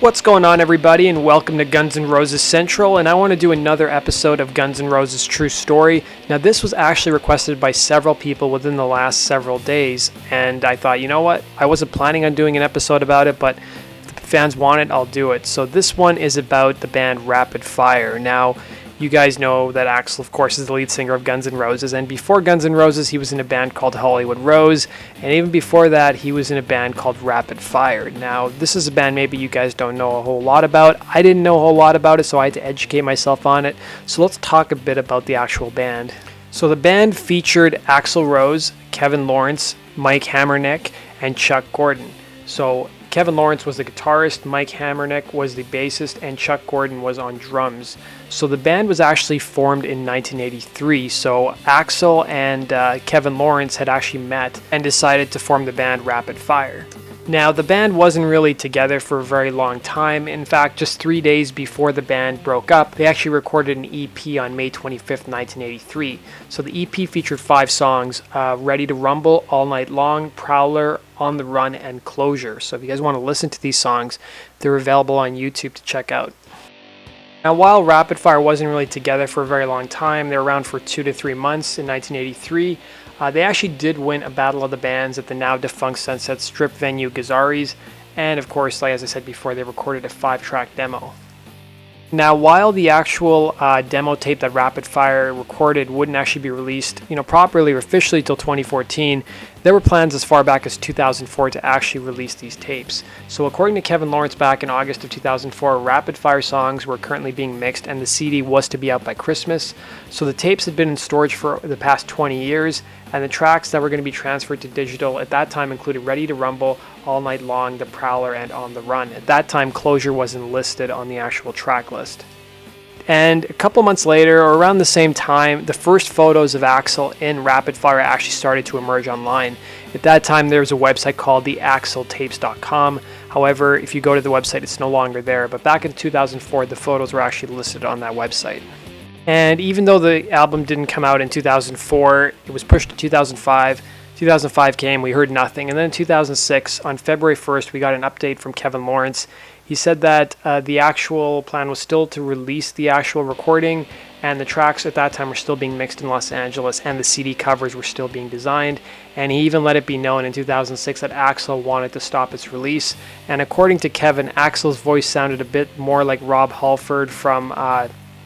What's going on, everybody, and welcome to Guns N' Roses Central, and I want to do another episode of Guns N' Roses True Story. Now, this was actually requested by several people within the last several days, and I thought, you know what, I wasn't planning on doing an episode about it, but if the fans want it, I'll do it. So this one is about the band Rapidfire. Now, you guys know that Axl, of course, is the lead singer of Guns N' Roses, and before Guns N' Roses, he was in a band called Hollywood Rose, and even before that, he was in a band called Rapidfire. Now, this is a band maybe you guys don't know a whole lot about. I didn't know a whole lot about it, so I had to educate myself on it. So let's talk a bit about the actual band. So the band featured Axl Rose, Kevin Lawrence, Mike Hammernick, and Chuck Gordon. So Kevin Lawrence was the guitarist, Mike Hammernick was the bassist, and Chuck Gordon was on drums. So the band was actually formed in 1983. So Axl and Kevin Lawrence had actually met and decided to form the band Rapidfire. Now, the band wasn't really together for a very long time. In fact, just 3 days before the band broke up, they actually recorded an EP on May 25th, 1983. So the EP featured 5 songs, Ready to Rumble, All Night Long, Prowler, On the Run, and Closure. So if you guys want to listen to these songs, they're available on YouTube to check out. Now, while Rapidfire wasn't really together for a very long time, they were around for 2 to 3 months in 1983. They actually did win a Battle of the Bands at the now defunct Sunset Strip venue Gazzarri's, and of course, like as I said before, they recorded a 5-track demo. Now, while the actual demo tape that Rapidfire recorded wouldn't actually be released, properly or officially till 2014, there were plans as far back as 2004 to actually release these tapes. So according to Kevin Lawrence back in August of 2004, Rapidfire songs were currently being mixed and the CD was to be out by Christmas. So the tapes had been in storage for the past 20 years, and the tracks that were going to be transferred to digital at that time included Ready to Rumble, All Night Long, The Prowler, and On the Run. At that time, Closure wasn't listed on the actual track list. And a couple months later, or around the same time, the first photos of Axl in Rapidfire actually started to emerge online. At that time, there was a website called the AxlTapes.com. However, if you go to the website, it's no longer there. But back in 2004, the photos were actually listed on that website. And even though the album didn't come out in 2004, it was pushed to 2005. 2005 came, we heard nothing. And then in 2006, on February 1st, we got an update from Kevin Lawrence. He said that the actual plan was still to release the actual recording, and the tracks at that time were still being mixed in Los Angeles, and the CD covers were still being designed. And he even let it be known in 2006 that Axl wanted to stop its release. And according to Kevin, Axl's voice sounded a bit more like Rob Halford from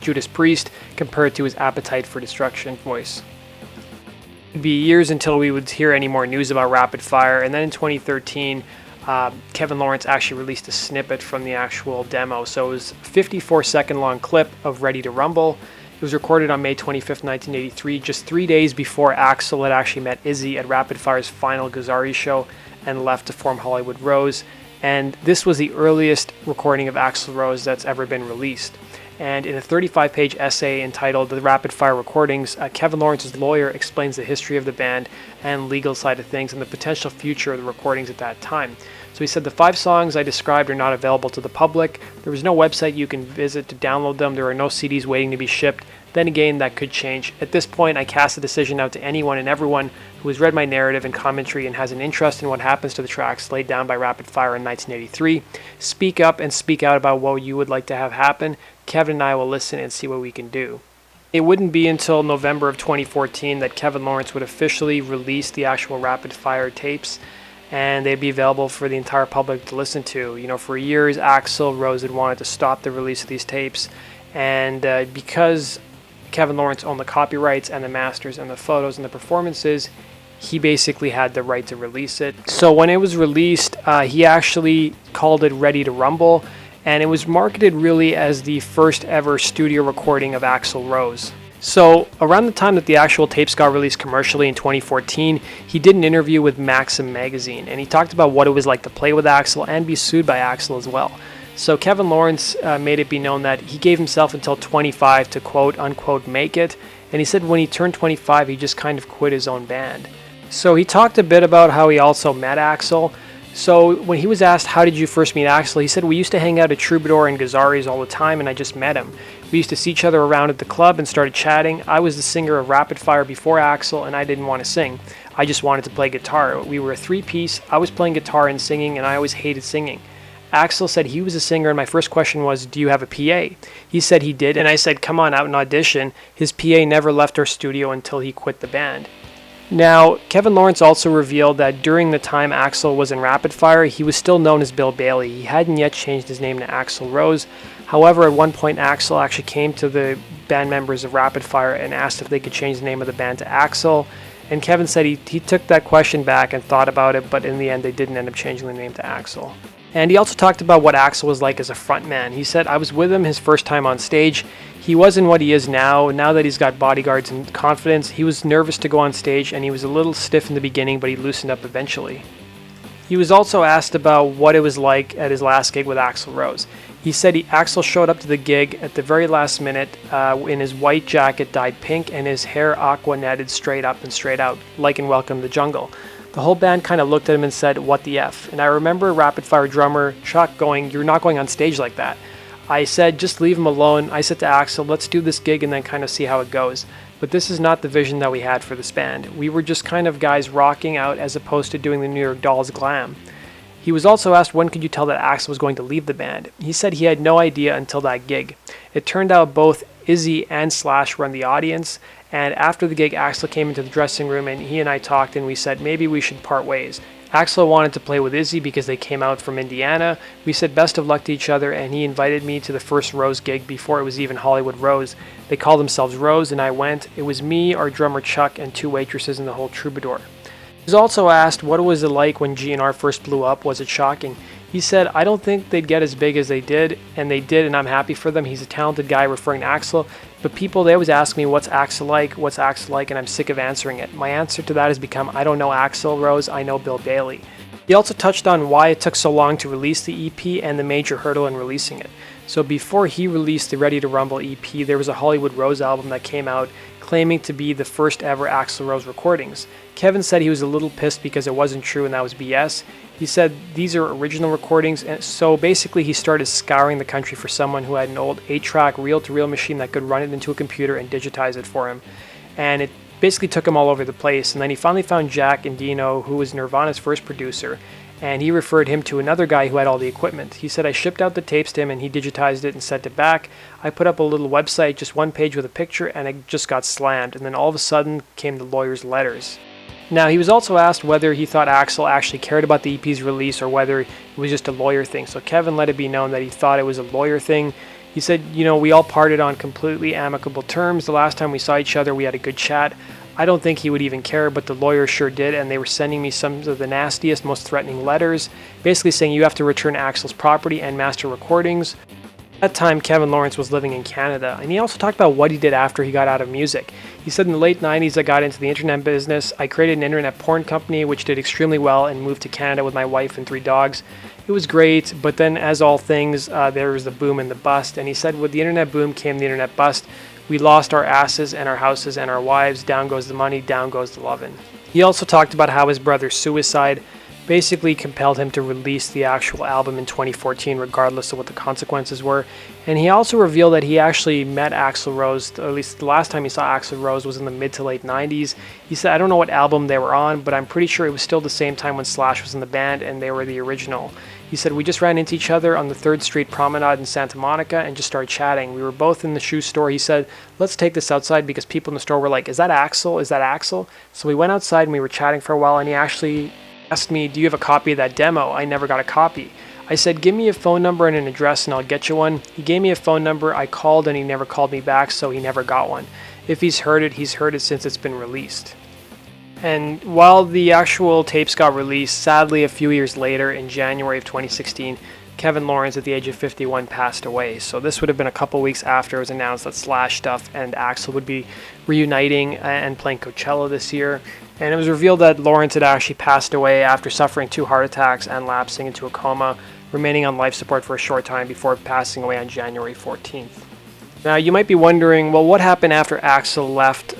Judas Priest compared to his Appetite for Destruction voice. It'd be years until we would hear any more news about Rapidfire, and then in 2013, Kevin Lawrence actually released a snippet from the actual demo. So it was a 54-second long clip of Ready to Rumble. It was recorded on May 25th, 1983, just 3 days before Axl had actually met Izzy at Rapidfire's final Gazzarri's show and left to form Hollywood Rose. And this was the earliest recording of Axl Rose that's ever been released. And in a 35-page essay entitled The Rapidfire Recordings, Kevin Lawrence's lawyer explains the history of the band and legal side of things and the potential future of the recordings at that time. So he said, the 5 songs I described are not available to the public. There was no website you can visit to download them. There are no CDs waiting to be shipped. Then again, that could change. At this point, I cast the decision out to anyone and everyone who has read my narrative and commentary and has an interest in what happens to the tracks laid down by Rapidfire in 1983. Speak up and speak out about what you would like to have happen. Kevin and I will listen and see what we can do. It wouldn't be until November of 2014 that Kevin Lawrence would officially release the actual Rapidfire tapes, and they'd be available for the entire public to listen to. For years, Axl Rose had wanted to stop the release of these tapes, and because Kevin Lawrence owned the copyrights and the masters and the photos and the performances, he basically had the right to release it. So when it was released, he actually called it Ready to Rumble, and it was marketed really as the first ever studio recording of Axl Rose. So around the time that the actual tapes got released commercially in 2014, he did an interview with Maxim magazine, and he talked about what it was like to play with Axl and be sued by Axl as well. So Kevin Lawrence made it be known that he gave himself until 25 to quote unquote make it, and he said when he turned 25 he just kind of quit his own band. So he talked a bit about how he also met Axl. So when he was asked, how did you first meet Axl, he said, we used to hang out at Troubadour and Gazzarri's all the time, and I just met him. We used to see each other around at the club and started chatting. I was the singer of Rapidfire before Axl, and I didn't want to sing. I just wanted to play guitar. We were a 3-piece. I was playing guitar and singing, and I always hated singing. Axl said he was a singer, and my first question was, do you have a PA? He said he did, and I said, come on out and audition. His PA never left our studio until he quit the band. Now, Kevin Lawrence also revealed that during the time Axl was in Rapidfire, he was still known as Bill Bailey. He hadn't yet changed his name to Axl Rose. However, at one point, Axl actually came to the band members of Rapidfire and asked if they could change the name of the band to Axl. And Kevin said he took that question back and thought about it, but in the end, they didn't end up changing the name to Axl. And he also talked about what Axl was like as a frontman. He said, I was with him his first time on stage. He wasn't what he is now. Now that he's got bodyguards and confidence, he was nervous to go on stage, and he was a little stiff in the beginning, but he loosened up eventually. He was also asked about what it was like at his last gig with Axl Rose. He said Axl showed up to the gig at the very last minute in his white jacket dyed pink and his hair aqua netted straight up and straight out, like in Welcome to the Jungle. The whole band kind of looked at him and said, what the F? And I remember Rapidfire drummer Chuck going, you're not going on stage like that. I said, just leave him alone. I said to Axl, let's do this gig and then kind of see how it goes. But this is not the vision that we had for this band. We were just kind of guys rocking out as opposed to doing the New York Dolls glam. He was also asked when could you tell that Axl was going to leave the band. He said he had no idea until that gig. It turned out both Izzy and Slash were in the audience, and after the gig Axl came into the dressing room and he and I talked and we said maybe we should part ways. Axl wanted to play with Izzy because they came out from Indiana. We said best of luck to each other, and he invited me to the first Rose gig before it was even Hollywood Rose. They called themselves Rose and I went. It was me, our drummer Chuck, and 2 waitresses and the whole troubadour. He was also asked what was it like when G&R first blew up. Was it shocking? He said, I don't think they'd get as big as they did, and I'm happy for them. He's a talented guy, referring to Axl, but people, they always ask me, what's Axl like, and I'm sick of answering it. My answer to that has become, I don't know Axl Rose, I know Bill Bailey. He also touched on why it took so long to release the EP and the major hurdle in releasing it. So before he released the Ready to Rumble EP, there was a Hollywood Rose album that came out claiming to be the first ever Axl Rose recordings. Kevin said he was a little pissed because it wasn't true and that was BS. He said these are original recordings, and so basically he started scouring the country for someone who had an old 8-track reel-to-reel machine that could run it into a computer and digitize it for him. And it basically took him all over the place, and then he finally found Jack Endino, who was Nirvana's first producer, and he referred him to another guy who had all the equipment. He said, I shipped out the tapes to him and he digitized it and sent it back. I put up a little website, just one page with a picture, and it just got slammed, and then all of a sudden came the lawyer's letters. Now, he was also asked whether he thought Axl actually cared about the EP's release or whether it was just a lawyer thing. So Kevin let it be known that he thought it was a lawyer thing. He said, we all parted on completely amicable terms. The last time we saw each other, we had a good chat. I don't think he would even care, but the lawyer sure did, and they were sending me some of the nastiest, most threatening letters, basically saying you have to return Axl's property and master recordings. At that time, Kevin Lawrence was living in Canada, and he also talked about what he did after he got out of music. He said in the late 90s, I got into the internet business. I created an internet porn company, which did extremely well, and moved to Canada with my wife and 3 dogs. It was great, but then as all things, there was the boom and the bust, and he said with the internet boom came the internet bust. We lost our asses and our houses and our wives. Down goes the money, down goes the lovin'. He also talked about how his brother's suicide basically compelled him to release the actual album in 2014 regardless of what the consequences were. And he also revealed that he actually met Axl Rose, or at least the last time he saw Axl Rose was in the mid to late 90s. He said, I don't know what album they were on, but I'm pretty sure it was still the same time when Slash was in the band and they were the original. He said, we just ran into each other on the 3rd Street Promenade in Santa Monica and just started chatting. We were both in the shoe store. He said, let's take this outside because people in the store were like, is that Axl? Is that Axl? So we went outside and we were chatting for a while, and he actually asked me, do you have a copy of that demo? I never got a copy. I said, give me a phone number and an address and I'll get you one. He gave me a phone number. I called and he never called me back, so he never got one. If he's heard it since it's been released. And while the actual tapes got released, sadly a few years later in January of 2016, Kevin Lawrence at the age of 51 passed away. So this would have been a couple weeks after it was announced that Slash, Duff, and Axl would be reuniting and playing Coachella this year. And it was revealed that Lawrence had actually passed away after suffering 2 heart attacks and lapsing into a coma, remaining on life support for a short time before passing away on January 14th. Now you might be wondering, well, what happened after Axl left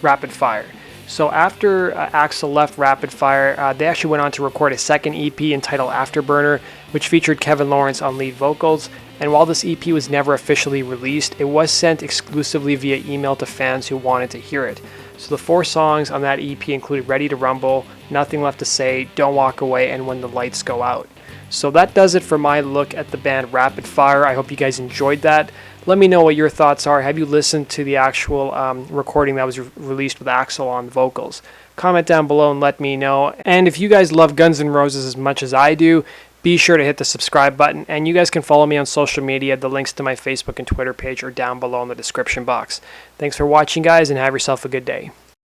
Rapidfire? So after Axl left Rapidfire, they actually went on to record a second EP entitled Afterburner, which featured Kevin Lawrence on lead vocals. And while this EP was never officially released, it was sent exclusively via email to fans who wanted to hear it. So the 4 songs on that EP included Ready to Rumble, Nothing Left to Say, Don't Walk Away, and When the Lights Go Out. So that does it for my look at the band Rapidfire. I hope you guys enjoyed that. Let me know what your thoughts are. Have you listened to the actual recording that was released with Axl on vocals? Comment down below and let me know. And if you guys love Guns N' Roses as much as I do, be sure to hit the subscribe button. And you guys can follow me on social media. The links to my Facebook and Twitter page are down below in the description box. Thanks for watching, guys, and have yourself a good day.